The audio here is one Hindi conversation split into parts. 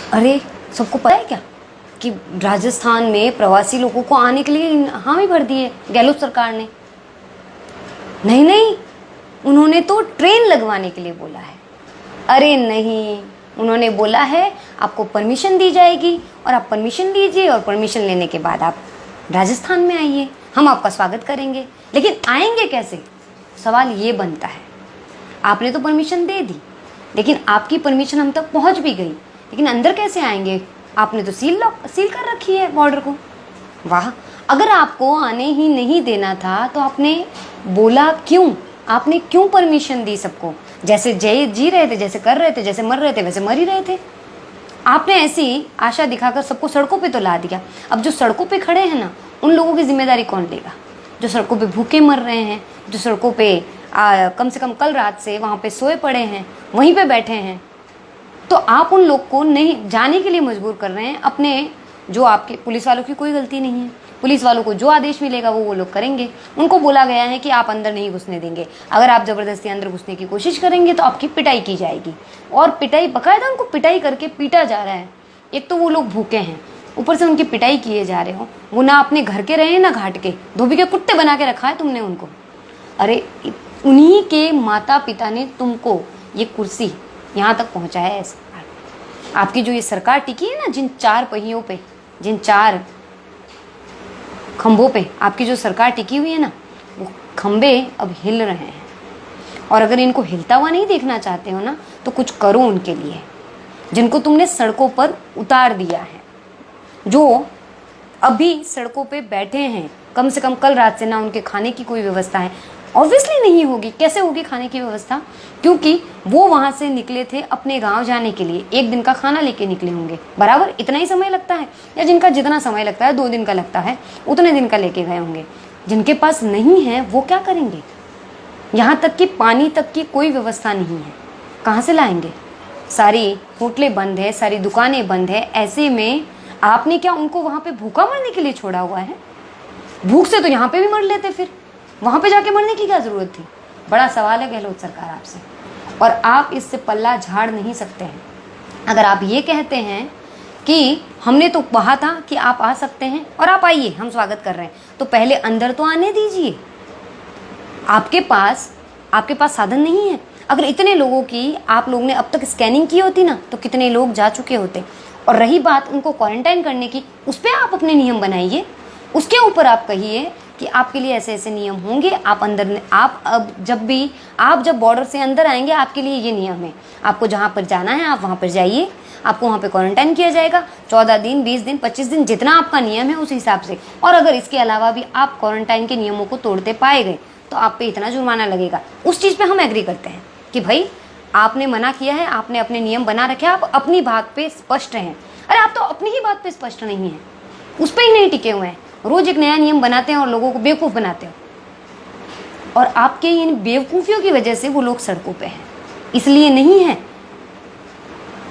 अरे सबको पता है क्या कि राजस्थान में प्रवासी लोगों को आने के लिए हामी भर दी है गहलोत सरकार ने। नहीं नहीं, उन्होंने तो ट्रेन लगवाने के लिए बोला है। अरे नहीं, उन्होंने बोला है आपको परमिशन दी जाएगी और आप परमिशन लीजिए और परमिशन लेने के बाद आप राजस्थान में आइए, हम आपका स्वागत करेंगे। लेकिन आएंगे कैसे, सवाल ये बनता है। आपने तो परमिशन दे दी, लेकिन आपकी परमिशन हम तक पहुंच भी गई, लेकिन अंदर कैसे आएंगे? आपने तो सील कर रखी है बॉर्डर को। वाह, अगर आपको आने ही नहीं देना था तो आपने बोला क्यों? आपने क्यों परमिशन दी सबको? जैसे जी रहे थे, जैसे कर रहे थे, जैसे मर रहे थे, वैसे मर ही रहे थे। आपने ऐसी आशा दिखाकर सबको सड़कों पे तो ला दिया। अब जो सड़कों पे खड़े हैं ना, उन लोगों की जिम्मेदारी कौन लेगा? जो सड़कों पे भूखे मर रहे हैं, जो सड़कों पे कम से कम कल रात से वहाँ पे सोए पड़े हैं, वहीं पे बैठे हैं, तो आप उन लोग को नहीं जाने के लिए मजबूर कर रहे हैं। अपने जो आपके पुलिस वालों की कोई गलती नहीं है, पुलिस वालों को जो आदेश मिलेगा वो लोग करेंगे। उनको बोला गया है कि आप अंदर नहीं घुसने देंगे, अगर आप ज़बरदस्ती अंदर घुसने की कोशिश करेंगे तो आपकी पिटाई की जाएगी। और पिटाई, बाकायदा उनको पिटाई करके पीटा जा रहा है। एक तो वो लोग भूखे हैं, ऊपर से उनकी पिटाई किए जा रहे हो। वो ना अपने घर के रहे ना घाट के, धोबी के कुत्ते बना के रखा है तुमने उनको। अरे उन्हीं के माता पिता ने तुमको ये कुर्सी यहाँ तक पहुँचाया है। आपकी जो ये सरकार टिकी है ना, जिन 4 पहियों पे, जिन 4 खंभों पे आपकी जो सरकार टिकी हुई है ना, वो खंभे अब हिल रहे हैं। और अगर इनको हिलता हुआ नहीं देखना चाहते हो ना, तो कुछ करो उनके लिए, जिनको तुमने सड़कों पर उतार दिया है, जो अभी सड़कों पे बैठे हैं। कम से कम कल रात से ना उनके खाने की कोई व्यवस्था है। ऑब्वियसली नहीं होगी। कैसे होगी खाने की व्यवस्था? क्योंकि वो वहाँ से निकले थे अपने गांव जाने के लिए, 1 दिन का खाना लेके निकले होंगे। बराबर इतना ही समय लगता है, या जिनका जितना समय लगता है 2 दिन का लगता है, उतने दिन का लेके गए होंगे। जिनके पास नहीं है वो क्या करेंगे? यहाँ तक कि पानी तक की कोई व्यवस्था नहीं है, कहाँ से लाएंगे? सारी होटलें बंद है, सारी दुकानें बंद है। ऐसे में आपने क्या उनको वहाँ पे भूखा मरने के लिए छोड़ा हुआ है? भूख से तो यहाँ पे भी मर लेते, फिर वहाँ पे जाके मरने की क्या ज़रूरत थी? बड़ा सवाल है गहलोत सरकार आपसे, और आप इससे पल्ला झाड़ नहीं सकते हैं। अगर आप ये कहते हैं कि हमने तो कहा था कि आप आ सकते हैं और आप आइए, हम स्वागत कर रहे हैं, तो पहले अंदर तो आने दीजिए। आपके पास साधन नहीं है। अगर इतने लोगों की आप लोग ने अब तक स्कैनिंग की होती ना, तो कितने लोग जा चुके होते। और रही बात उनको क्वारंटाइन करने की, उस पर आप अपने नियम बनाइए। उसके ऊपर आप कहिए कि आपके लिए ऐसे ऐसे नियम होंगे। आप अंदर, आप अब जब बॉर्डर से अंदर आएंगे, आपके लिए ये नियम है। आपको जहाँ पर जाना है आप वहाँ पर जाइए, आपको वहाँ पे क्वारंटाइन किया जाएगा 14 दिन, 20 दिन, 25 दिन, जितना आपका नियम है उस हिसाब से। और अगर इसके अलावा भी आप क्वारंटाइन के नियमों को तोड़ते पाए गए तो आप पे इतना जुर्माना लगेगा। उस चीज़ पे हम एग्री करते हैं कि भाई आपने मना किया है, आपने अपने नियम बना रखे हैं, आप अपनी बात पे स्पष्ट हैं। अरे आप तो अपनी ही बात पे स्पष्ट नहीं हैं, उस पर ही नहीं टिके हुए हैं। रोज एक नया नियम बनाते हैं और लोगों को बेवकूफ़ बनाते हो। और आपके इन बेवकूफ़ियों की वजह से वो लोग सड़कों पे हैं। इसलिए नहीं है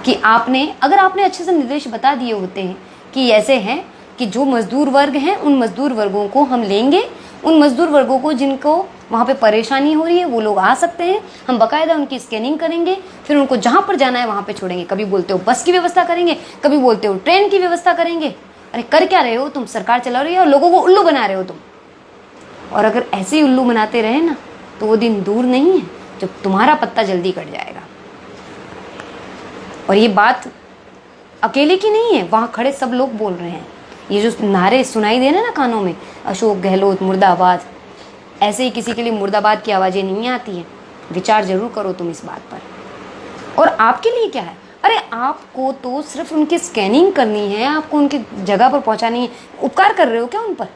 कि अगर आपने अच्छे से निर्देश बता दिए होते हैं कि ऐसे हैं कि जो मजदूर वर्ग हैं उन मजदूर वर्गों को हम लेंगे, उन मजदूर वर्गों को जिनको वहाँ पे परेशानी हो रही है वो लोग आ सकते हैं, हम बाकायदा उनकी स्कैनिंग करेंगे, फिर उनको जहाँ पर जाना है वहाँ पे छोड़ेंगे। कभी बोलते हो बस की व्यवस्था करेंगे, कभी बोलते हो ट्रेन की व्यवस्था करेंगे। अरे कर क्या रहे हो तुम? सरकार चला रही है और लोगों को उल्लू बना रहे हो तुम। और अगर ऐसे ही उल्लू बनाते रहे ना, तो वो दिन दूर नहीं है जब तुम्हारा पत्ता जल्दी कट जाएगा। और ये बात अकेले की नहीं है, वहाँ खड़े सब लोग बोल रहे हैं। ये जो नारे सुनाई दे रहे हैं ना कानों में, अशोक गहलोत मुर्दाबाद, ऐसे ही किसी के लिए मुर्दाबाद की आवाज़ें नहीं आती हैं। विचार जरूर करो तुम इस बात पर। और आपके लिए क्या है? अरे आपको तो सिर्फ उनकी स्कैनिंग करनी है, आपको उनकी जगह पर पहुंचानी है। उपकार कर रहे हो क्या उन पर?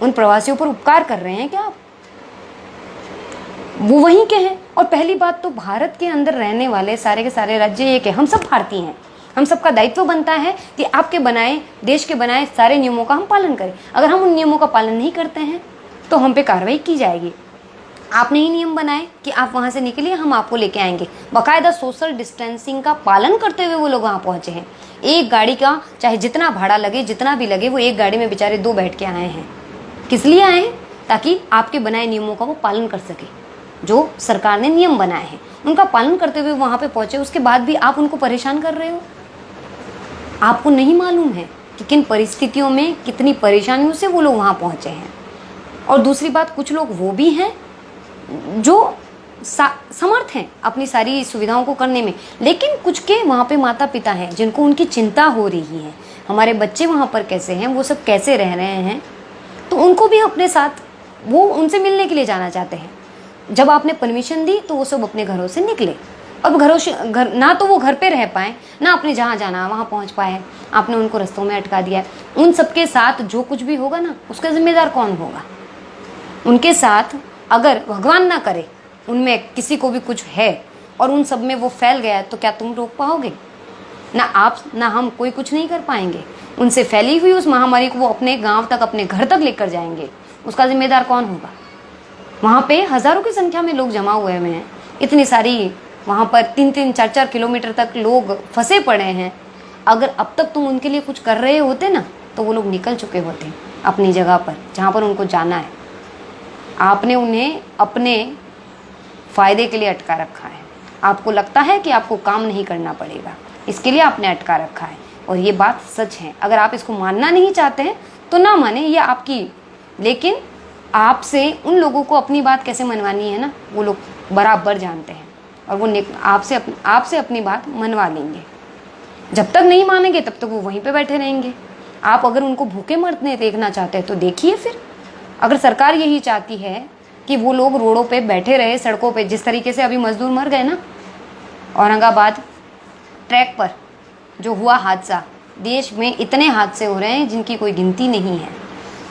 उन प्रवासियों पर उपकार कर रहे हैं क्या आप? वो वहीं के हैं। और पहली बात तो भारत के अंदर रहने वाले सारे के सारे राज्य एक है, हम सब भारतीय हैं। हम सबका दायित्व बनता है कि आपके बनाए, देश के बनाए सारे नियमों का हम पालन करें। अगर हम उन नियमों का पालन नहीं करते हैं तो हम पे कार्रवाई की जाएगी। आपने ही नियम बनाए कि आप वहाँ से निकलिए, हम आपको लेके आएंगे। बाकायदा सोशल डिस्टेंसिंग का पालन करते हुए वो लोग वहाँ पहुँचे हैं। एक गाड़ी का चाहे जितना भाड़ा लगे, जितना भी लगे, वो एक गाड़ी में बेचारे 2 बैठ के आए हैं। किस लिए आए हैं? ताकि आपके बनाए नियमों का वो पालन कर सके। जो सरकार ने नियम बनाए हैं उनका पालन करते हुए वहाँ पे पहुँचे, उसके बाद भी आप उनको परेशान कर रहे हो। आपको नहीं मालूम है कि किन परिस्थितियों में कितनी परेशानियों से वो लोग वहाँ पहुँचे हैं। और दूसरी बात, कुछ लोग वो भी हैं जो समर्थ हैं अपनी सारी सुविधाओं को करने में, लेकिन कुछ के वहाँ पे माता पिता हैं जिनको उनकी चिंता हो रही है, हमारे बच्चे वहाँ पर कैसे हैं, वो सब कैसे रह रहे हैं, तो उनको भी अपने साथ, वो उनसे मिलने के लिए जाना चाहते हैं। जब आपने परमिशन दी तो वो सब अपने घरों से निकले। अब घरों से घर ना तो वो घर पे रह पाए, ना अपने जहाँ जाना वहाँ पहुँच पाए, आपने उनको रास्तों में अटका दिया। उन सबके साथ जो कुछ भी होगा ना, उसका जिम्मेदार कौन होगा? उनके साथ अगर भगवान ना करे उनमें किसी को भी कुछ है और उन सब में वो फैल गया, तो क्या तुम रोक पाओगे? ना आप ना हम, कोई कुछ नहीं कर पाएंगे। उनसे फैली हुई उस महामारी को वो अपने गांव तक, अपने घर तक लेकर जाएंगे, उसका जिम्मेदार कौन होगा? वहाँ पे हज़ारों की संख्या में लोग जमा हुए हैं, इतनी सारी वहाँ पर 3-3, 4-4 किलोमीटर तक लोग फंसे पड़े हैं। अगर अब तक तुम उनके लिए कुछ कर रहे होते ना, तो वो लोग निकल चुके होते अपनी जगह पर जहाँ पर उनको जाना है। आपने उन्हें अपने फ़ायदे के लिए अटका रखा है। आपको लगता है कि आपको काम नहीं करना पड़ेगा, इसके लिए आपने अटका रखा है। और ये बात सच है। अगर आप इसको मानना नहीं चाहते हैं तो ना माने, ये आपकी, लेकिन आपसे उन लोगों को अपनी बात कैसे मनवानी है ना, वो लोग बराबर जानते हैं और वो आपसे अपनी बात मनवा लेंगे। जब तक नहीं मानेंगे तब तक वो वहीं पे बैठे रहेंगे। आप अगर उनको भूखे मरते देखना चाहते हैं तो देखिए फिर। अगर सरकार यही चाहती है कि वो लोग रोडों पे बैठे रहे, सड़कों पे, जिस तरीके से अभी मजदूर मर गए ना औरंगाबाद ट्रैक पर जो हुआ हादसा, देश में इतने हादसे हो रहे हैं जिनकी कोई गिनती नहीं है।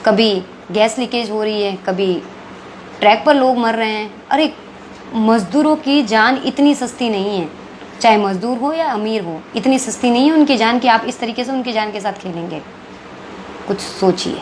कभी गैस लीकेज हो रही है, कभी ट्रैक पर लोग मर रहे हैं। अरे मजदूरों की जान इतनी सस्ती नहीं है, चाहे मजदूर हो या अमीर हो, इतनी सस्ती नहीं है उनकी जान कि आप इस तरीके से उनकी जान के साथ खेलेंगे। कुछ सोचिए।